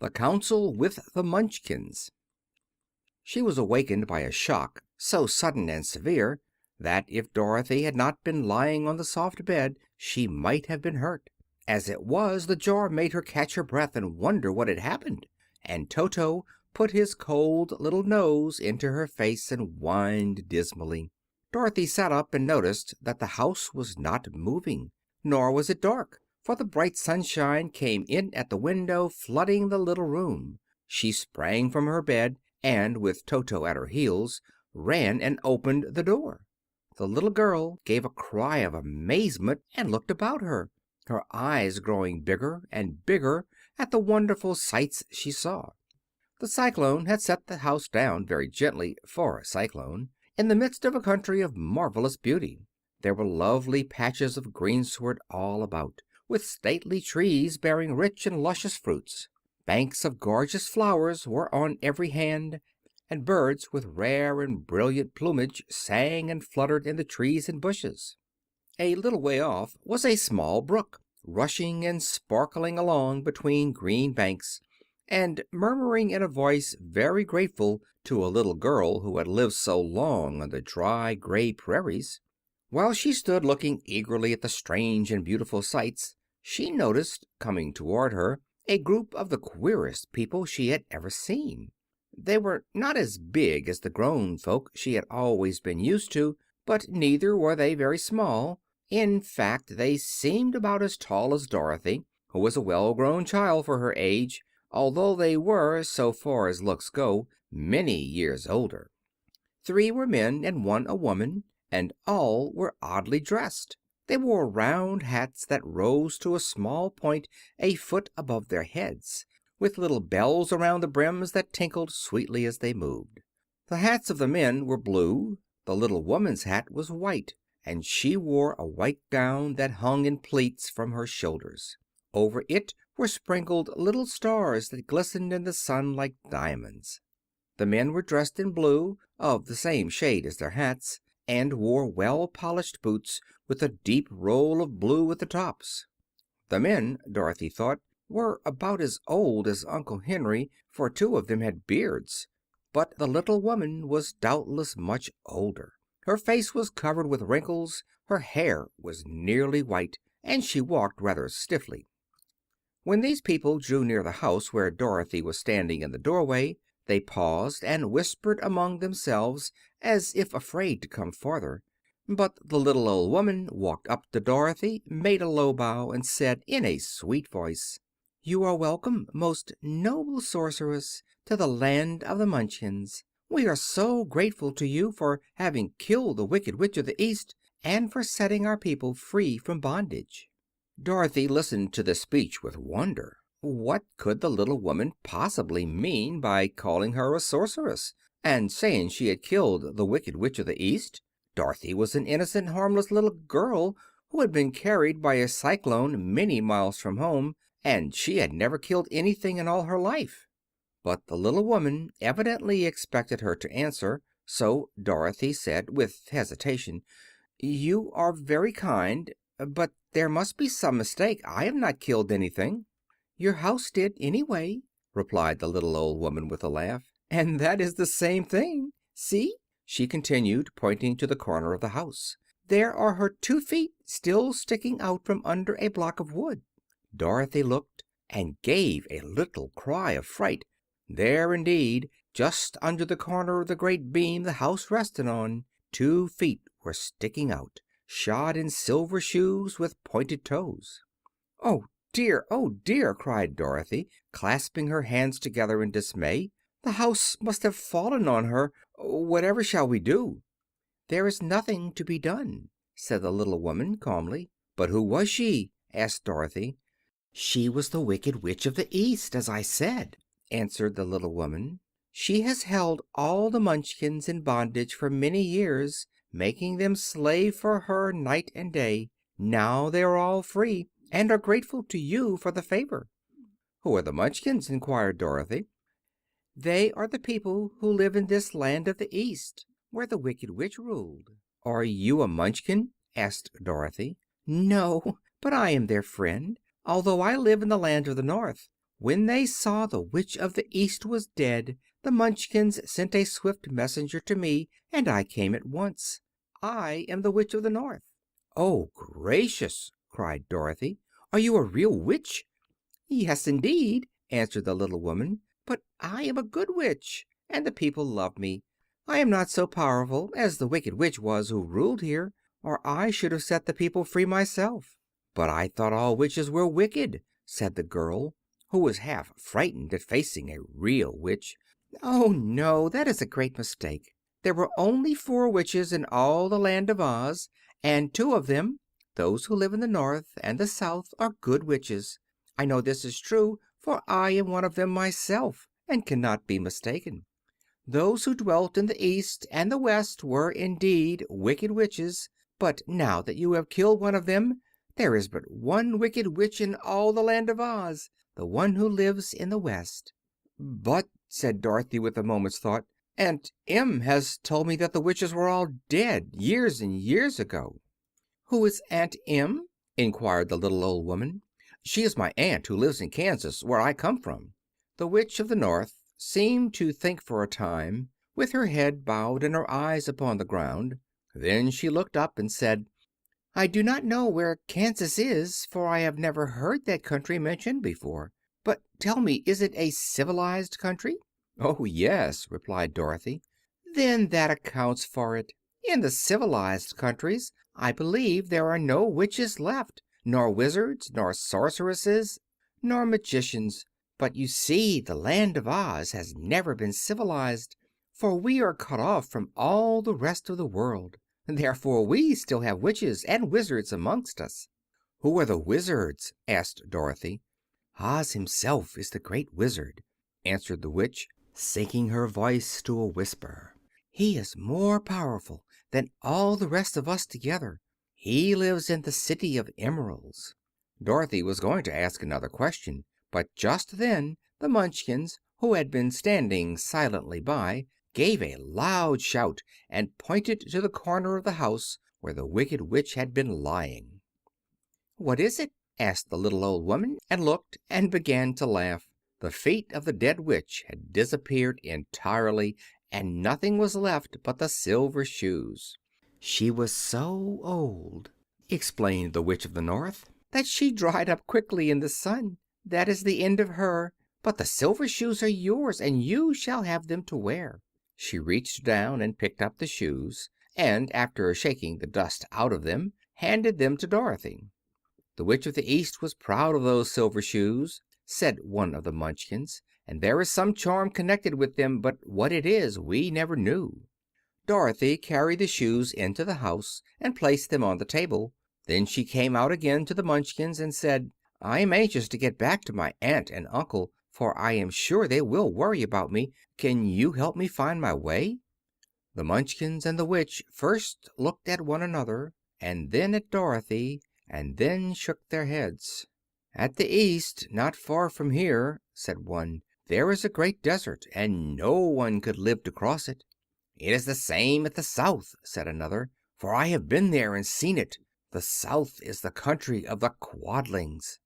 The Council with the Munchkins. She was awakened by a shock so sudden and severe that if Dorothy had not been lying on the soft bed she might have been hurt. As it was, the jar made her catch her breath and wonder what had happened, and Toto put his cold little nose into her face and whined dismally. Dorothy sat up and noticed that the house was not moving, nor was it dark, for the bright sunshine came in at the window, flooding the little room. She sprang from her bed, and, with Toto at her heels, ran and opened the door. The little girl gave a cry of amazement and looked about her, her eyes growing bigger and bigger at the wonderful sights she saw. The cyclone had set the house down very gently for a cyclone, in the midst of a country of marvelous beauty. There were lovely patches of greensward all about, with stately trees bearing rich and luscious fruits. Banks of gorgeous flowers were on every hand, and birds with rare and brilliant plumage sang and fluttered in the trees and bushes. A little way off was a small brook, rushing and sparkling along between green banks, and murmuring in a voice very grateful to a little girl who had lived so long on the dry, gray prairies. While she stood looking eagerly at the strange and beautiful sights, she noticed, coming toward her, a group of the queerest people she had ever seen. They were not as big as the grown folk she had always been used to, but neither were they very small. In fact, they seemed about as tall as Dorothy, who was a well-grown child for her age, although they were, so far as looks go, many years older. 3 were men and 1 a woman, and all were oddly dressed. They wore round hats that rose to a small point a foot above their heads, with little bells around the brims that tinkled sweetly as they moved. The hats of the men were blue. The little woman's hat was white, and she wore a white gown that hung in pleats from her shoulders. Over it were sprinkled little stars that glistened in the sun like diamonds. The men were dressed in blue, of the same shade as their hats, and wore well-polished boots with a deep roll of blue at the tops. The men, Dorothy thought, were about as old as Uncle Henry, for 2 of them had beards. But the little woman was doubtless much older. Her face was covered with wrinkles, her hair was nearly white, and she walked rather stiffly. When these people drew near the house where Dorothy was standing in the doorway, they paused and whispered among themselves, as if afraid to come farther. But the little old woman walked up to Dorothy, made a low bow, and said in a sweet voice, "You are welcome, most noble sorceress, to the land of the Munchkins. We are so grateful to you for having killed the Wicked Witch of the East, and for setting our people free from bondage." Dorothy listened to this speech with wonder. What could the little woman possibly mean by calling her a sorceress, and saying she had killed the Wicked Witch of the East? Dorothy was an innocent, harmless little girl who had been carried by a cyclone many miles from home, and she had never killed anything in all her life. But the little woman evidently expected her to answer, so Dorothy said with hesitation, "You are very kind, but there must be some mistake. I have not killed anything." "Your house did, anyway," replied the little old woman with a laugh. "And that is the same thing. See," she continued, pointing to the corner of the house. "There are her 2 feet still sticking out from under a block of wood." Dorothy looked and gave a little cry of fright. There, indeed, just under the corner of the great beam the house rested on, 2 feet were sticking out, shod in silver shoes with pointed toes. "Oh dear!" cried Dorothy, clasping her hands together in dismay. "The house must have fallen on her. Whatever shall we do?" "There is nothing to be done," said the little woman calmly. "But who was she?" asked Dorothy. "She was the Wicked Witch of the East, as I said," answered the little woman. "She has held all the Munchkins in bondage for many years, making them slave for her night and day. Now they are all free, and are grateful to you for the favor." "Who are the Munchkins?" inquired Dorothy. "They are the people who live in this land of the East, where the Wicked Witch ruled." "Are you a Munchkin?" asked Dorothy. "No, but I am their friend, although I live in the land of the North. When they saw the Witch of the East was dead, the Munchkins sent a swift messenger to me, and I came at once. I am the Witch of the North." "Oh, gracious!" cried Dorothy. "Are you a real witch?" "Yes, indeed," answered the little woman. "But I am a good witch, and the people love me. I am not so powerful as the wicked witch was who ruled here, or I should have set the people free myself." "But I thought all witches were wicked," said the girl, who was half frightened at facing a real witch. "Oh, no, that is a great mistake. There were only 4 witches in all the land of Oz, and 2 of them, those who live in the North and the South, are good witches. I know this is true, for I am one of them myself, and cannot be mistaken. Those who dwelt in the East and the West were indeed wicked witches, but now that you have killed one of them, there is but one wicked witch in all the land of Oz, the one who lives in the West." "But," said Dorothy, with a moment's thought, "Aunt Em has told me that the witches were all dead years and years ago." "Who is Aunt Em?" inquired the little old woman. "She is my aunt who lives in Kansas, where I come from." The Witch of the North seemed to think for a time, with her head bowed and her eyes upon the ground. Then she looked up and said, "I do not know where Kansas is, for I have never heard that country mentioned before. But tell me, is it a civilized country?" "Oh, yes," replied Dorothy. "Then that accounts for it. In the civilized countries I believe there are no witches left, nor wizards, nor sorceresses, nor magicians. But you see, the land of Oz has never been civilized, for we are cut off from all the rest of the world. Therefore we still have witches and wizards amongst us." "Who are the wizards?" asked Dorothy. "Oz himself is the great wizard," answered the witch, sinking her voice to a whisper. "He is more powerful than all the rest of us together. He lives in the City of Emeralds." Dorothy was going to ask another question, but just then the Munchkins, who had been standing silently by, gave a loud shout and pointed to the corner of the house where the Wicked Witch had been lying. "What is it?" asked the little old woman, and looked and began to laugh. The feet of the dead witch had disappeared entirely, and nothing was left but the silver shoes. "She was so old," explained the Witch of the North, "that she dried up quickly in the sun. That is the end of her. But the silver shoes are yours, and you shall have them to wear." She reached down and picked up the shoes, and after shaking the dust out of them, handed them to Dorothy. "The Witch of the East was proud of those silver shoes," said one of the Munchkins, "and there is some charm connected with them, but what it is we never knew." Dorothy carried the shoes into the house and placed them on the table. Then she came out again to the Munchkins and said, "I am anxious to get back to my aunt and uncle, for I am sure they will worry about me. Can you help me find my way?" The Munchkins and the Witch first looked at one another, and then at Dorothy, and then shook their heads. "At the East, not far from here," said one, "there is a great desert, and no one could live to cross it." "It is the same at the South," said another, "for I have been there and seen it. The South is the country of the Quadlings."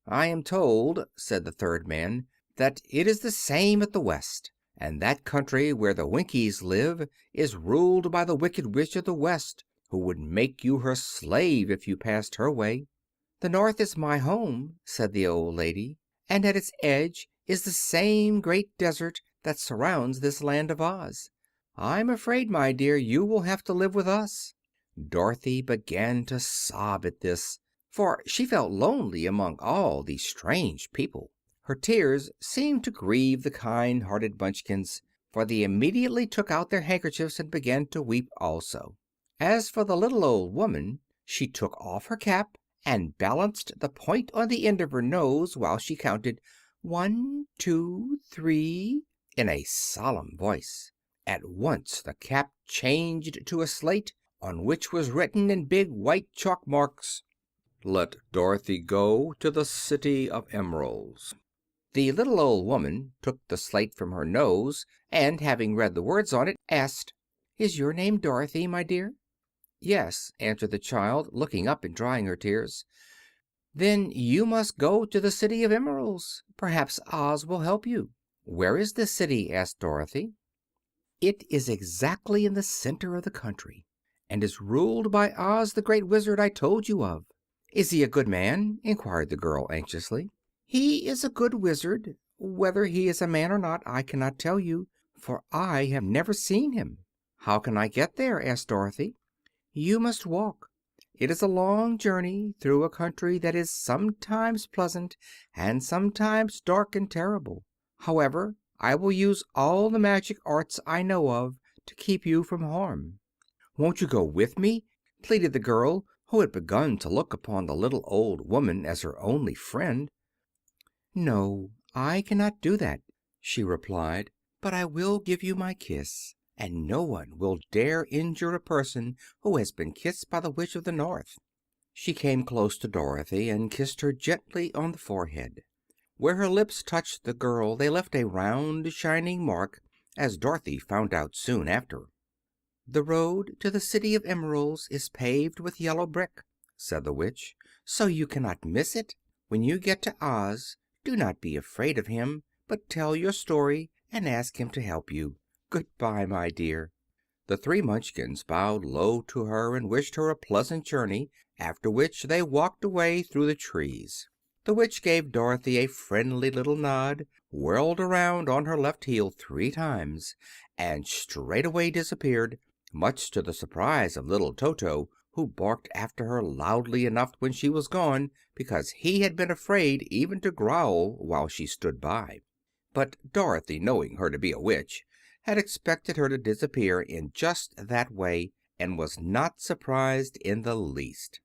"I am told," said the third man, "that it is the same at the West, and that country where the Winkies live is ruled by the Wicked Witch of the West, who would make you her slave if you passed her way." "The North is my home," said the old lady, "and at its edge is the same great desert that surrounds this land of Oz. I'm afraid, my dear, you will have to live with us." Dorothy began to sob at this, for she felt lonely among all these strange people. Her tears seemed to grieve the kind-hearted Munchkins, for they immediately took out their handkerchiefs and began to weep also. As for the little old woman, she took off her cap and balanced the point on the end of her nose while she counted 1, 2, 3 in a solemn voice. At once the cap changed to a slate, on which was written in big white chalk marks, "Let Dorothy go to the City of Emeralds." The little old woman took the slate from her nose, and having read the words on it, asked, "Is your name Dorothy, my dear?" "Yes," answered the child, looking up and drying her tears. Then you must go to the City of Emeralds. Perhaps Oz will help you." "Where is this city?" asked Dorothy. "It is exactly in the center of the country, and is ruled by Oz, the Great Wizard I told you of." "Is he a good man?" inquired the girl anxiously. "He is a good wizard. Whether he is a man or not I cannot tell you, for I have never seen him." "How can I get there?" asked Dorothy. "You must walk. It is a long journey, through a country that is sometimes pleasant and sometimes dark and terrible. However, I will use all the magic arts I know of to keep you from harm." "Won't you go with me?" pleaded the girl, who had begun to look upon the little old woman as her only friend. "No, I cannot do that," she replied; "but I will give you my kiss, and no one will dare injure a person who has been kissed by the Witch of the North." She came close to Dorothy and kissed her gently on the forehead. Where her lips touched the girl they left a round, shining mark, as Dorothy found out soon after. "The road to the City of Emeralds is paved with yellow brick," said the Witch, "so you cannot miss it. When you get to Oz, do not be afraid of him, but tell your story and ask him to help you. Goodbye, my dear." The three Munchkins bowed low to her and wished her a pleasant journey, after which they walked away through the trees. The Witch gave Dorothy a friendly little nod, whirled around on her left heel 3 times, and straightway disappeared, much to the surprise of little Toto, who barked after her loudly enough when she was gone, because he had been afraid even to growl while she stood by. But Dorothy, knowing her to be a witch, had expected her to disappear in just that way, and was not surprised in the least.